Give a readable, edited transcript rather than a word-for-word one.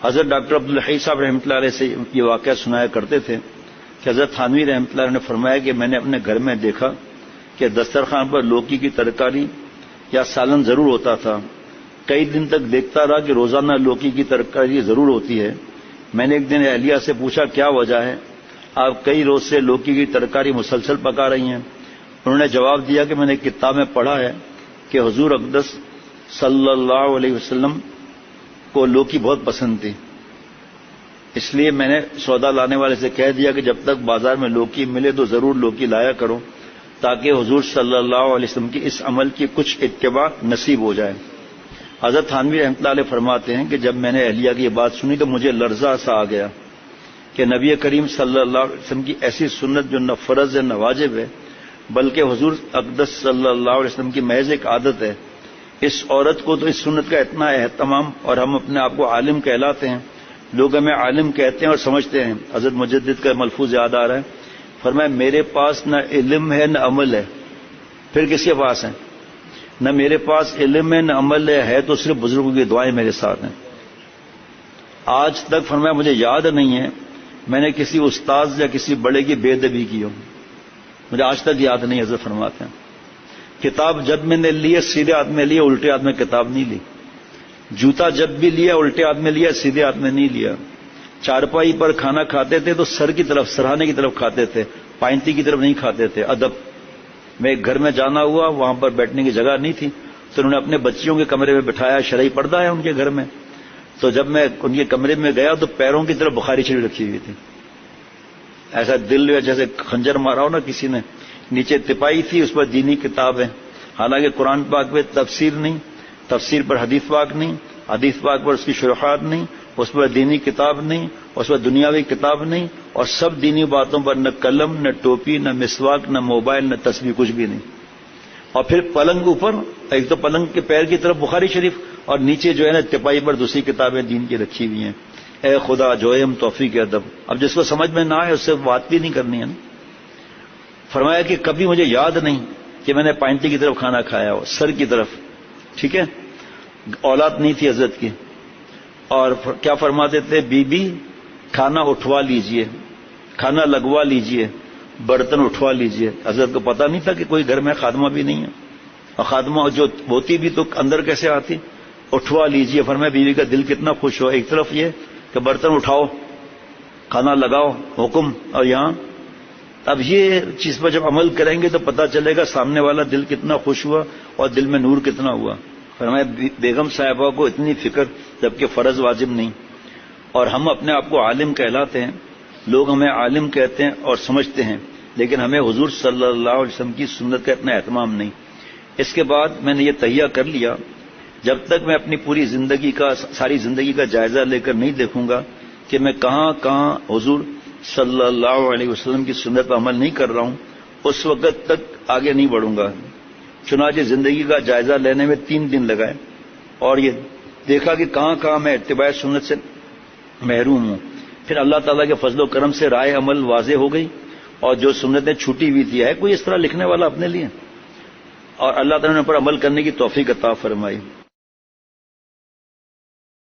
حضرت ڈاکٹر عبدالحی صاحب رحمۃ اللہ علیہ سے یہ واقعہ سنایا کرتے تھے کہ حضرت تھانوی رحمۃ اللہ علیہ نے فرمایا کہ میں نے اپنے گھر میں دیکھا کہ دسترخوان پر لوکی کی ترکاری یا سالن ضرور ہوتا تھا. کئی دن تک دیکھتا رہا کہ روزانہ لوکی کی ترکاری ضرور ہوتی ہے. میں نے ایک دن اہلیہ سے پوچھا کیا وجہ ہے، آپ کئی روز سے لوکی کی ترکاری مسلسل پکا رہی ہیں؟ انہوں نے جواب دیا کہ میں نے کتاب میں پڑھا ہے کہ حضور اقدس صلی اللہ علیہ وسلم کو لوکی بہت پسند تھی، اس لیے میں نے سودا لانے والے سے کہہ دیا کہ جب تک بازار میں لوکی ملے تو ضرور لوکی لایا کرو تاکہ حضور صلی اللہ علیہ وسلم کی اس عمل کی کچھ اتباع نصیب ہو جائے. حضرت تھانوی رحمۃ اللہ علیہ فرماتے ہیں کہ جب میں نے اہلیہ کی یہ بات سنی تو مجھے لرزہ سا آ گیا کہ نبی کریم صلی اللہ علیہ وسلم کی ایسی سنت جو نہ فرض ہے نہ واجب ہے بلکہ حضور اقدس صلی اللہ علیہ وسلم کی محض ایک عادت ہے. اس عورت کو تو اس سنت کا اتنا اہتمام، اور ہم اپنے آپ کو عالم کہلاتے ہیں، لوگ ہمیں عالم کہتے ہیں اور سمجھتے ہیں. حضرت مجدد کا ملفوظ یاد آ رہا ہے، فرمایا میرے پاس نہ علم ہے نہ عمل ہے، پھر کس کے پاس ہے؟ نہ میرے پاس علم ہے نہ عمل ہے تو صرف بزرگوں کی دعائیں میرے ساتھ ہیں. آج تک فرمایا مجھے یاد نہیں ہے میں نے کسی استاذ یا کسی بڑے کی بے ادبی کی ہو، مجھے آج تک یاد نہیں. حضرت فرماتے ہیں کتاب جب میں نے لی سیدھے ہاتھ میں لیا، الٹے ہاتھ میں کتاب نہیں لی. جوتا جب بھی لیا الٹے ہاتھ میں لیا، سیدھے ہاتھ میں نہیں لیا. چارپائی پر کھانا کھاتے تھے تو سر کی طرف، سرہانے کی طرف کھاتے تھے، پائنتی کی طرف نہیں کھاتے تھے. ادب. میں ایک گھر میں جانا ہوا، وہاں پر بیٹھنے کی جگہ نہیں تھی تو انہوں نے اپنے بچیوں کے کمرے میں بٹھایا، شرعی پردہ ہے ان کے گھر میں. تو جب میں ان کے کمرے میں گیا تو پیروں کی طرف بخاری شریف رکھی ہوئی تھی، ایسا دل جیسے خنجر مارا ہو نا کسی نے. نیچے تپائی تھی، اس پر دینی کتاب ہے، حالانکہ قرآن پاک پہ تفسیر نہیں، تفسیر پر حدیث پاک نہیں، حدیث پاک پر اس کی شروحات نہیں، اس پر دینی کتاب نہیں، اس پر دنیاوی کتاب نہیں، اور سب دینی باتوں پر نہ قلم نہ ٹوپی نہ مسواک نہ موبائل نہ تسبیح، کچھ بھی نہیں. اور پھر پلنگ اوپر، ایک تو پلنگ کے پیر کی طرف بخاری شریف اور نیچے جو ہے نا تپائی پر دوسری کتابیں دین کی رکھی ہوئی ہیں. اے خدا جو ہے ہم توفیق ادب. اب جس کو سمجھ میں نہ آئے اس سے بات بھی نہیں کرنی ہے نا. فرمایا کہ کبھی مجھے یاد نہیں کہ میں نے پائنتی کی طرف کھانا کھایا ہو، سر کی طرف. ٹھیک ہے، اولاد نہیں تھی حضرت کی. اور کیا فرماتے تھے، بی بی کھانا اٹھوا لیجئے، کھانا لگوا لیجئے، برتن اٹھوا لیجئے. حضرت کو پتا نہیں تھا کہ کوئی گھر میں خادمہ بھی نہیں ہے، اور خادمہ جو ہوتی بھی تو اندر کیسے آتی. اٹھوا لیجئے. فرمایا بیوی کا دل کتنا خوش ہو. ایک طرف یہ کہ برتن اٹھاؤ، کھانا لگاؤ، حکم، اور یہاں اب یہ چیز پر جب عمل کریں گے تو پتا چلے گا سامنے والا دل کتنا خوش ہوا اور دل میں نور کتنا ہوا. فرمایا بیگم صاحبہ کو اتنی فکر جبکہ فرض واجب نہیں، اور ہم اپنے آپ کو عالم کہلاتے ہیں. لوگ ہمیں عالم کہتے ہیں اور سمجھتے ہیں، لیکن ہمیں حضور صلی اللہ علیہ وسلم کی سنت کا اتنا اہتمام نہیں. اس کے بعد میں نے یہ تہیہ کر لیا جب تک میں اپنی پوری زندگی کا، ساری زندگی کا جائزہ لے کر نہیں دیکھوں گا کہ میں کہاں کہاں حضور صلی اللہ علیہ وسلم کی سنت پر عمل نہیں کر رہا ہوں، اس وقت تک آگے نہیں بڑھوں گا. چنانچہ زندگی کا جائزہ لینے میں 3 دن لگائے اور یہ دیکھا کہ کہاں کہاں میں اتباع سنت سے محروم ہوں. پھر اللہ تعالیٰ کے فضل و کرم سے رائے عمل واضح ہو گئی، اور جو سنتیں چھوٹی ہوئی تھی، ہے کوئی اس طرح لکھنے والا اپنے لیے، اور اللہ تعالیٰ نے پر عمل کرنے کی توفیق عطا فرمائی.